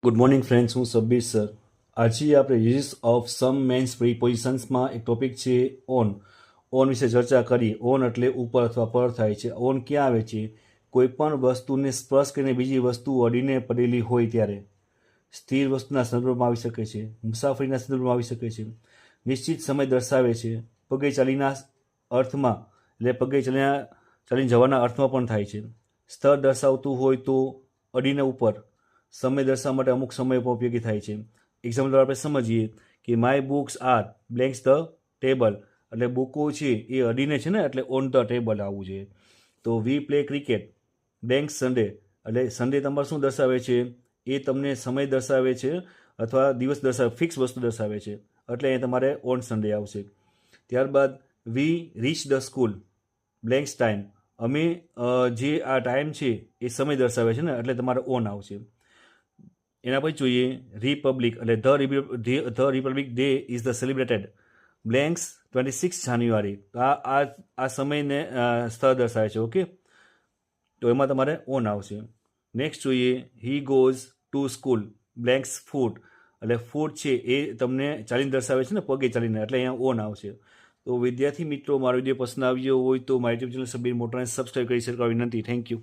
Good morning friends, હું Sabbir sir. આજે આપણે યુઝ ઓફ સમ મેન્સ પ્રીપોઝિશન્સમાં એક ટોપિક છે ઓન વિશે ચર્ચા કરી. ઓન એટલે ઉપર અથવા પર થાય છે. ઓન ક્યાં આવે છે? કોઈ પણ વસ્તુને સ્પર્શ કરીને બીજી વસ્તુ અડીને પડેલી હોય ત્યારે. સ્થિર વસ્તુના સંદર્ભમાં આવી શકે છે, મુસાફરીના સંદર્ભમાં આવી શકે છે, નિશ્ચિત સમય દર્શાવે છે, પગે ચાલીના અર્થમાં એટલે પગે ચાલીને જવાના અર્થમાં પણ થાય છે. સ્થળ દર્શાવતું હોય તો અડીને ઉપર. સમય દર્શાવવા માટે અમુક સમય પણ ઉપયોગી થાય છે. એક્ઝામ્પલ આપણે સમજીએ કે my books are blanks the table, એટલે બુકો છે એ અડીને છે ને, એટલે ઓન ધ ટેબલ આવવું જોઈએ. તો we play cricket blanks Sunday, એટલે સન્ડે તમારે શું દર્શાવે છે? એ તમને સમય દર્શાવે છે અથવા દિવસ દર્શાવે, ફિક્સ વસ્તુ દર્શાવે છે, એટલે એ તમારે ઓન સન્ડે આવશે. ત્યારબાદ we reach the school blanks time, અમે જે આ ટાઈમ છે એ સમય દર્શાવે છે ને, એટલે તમારે ઓન આવશે. એના પછી જોઈએ રિપબ્લિક, એટલે the Republic day is the celebrated blanks 26 જાન્યુઆરી. આ સમયને સ્થળ દર્શાવે છે. ઓકે, તો એમાં તમારે ઓન આવશે. નેક્સ્ટ જોઈએ he goes to school blanks foot, એટલે ફૂટ છે એ તમને ચાલીને દર્શાવે છે ને, પગે ચાલીને, એટલે અહીંયા ઓન આવશે. તો વિદ્યાર્થી મિત્રો, મારો વિડીયો પસંદ આવ્યો હોય તો મારી યુટ્યુબ ચેનલ સબ્બીર મોટરને સબસ્ક્રાઈબ કરી શકો વિનંતી. Thank you.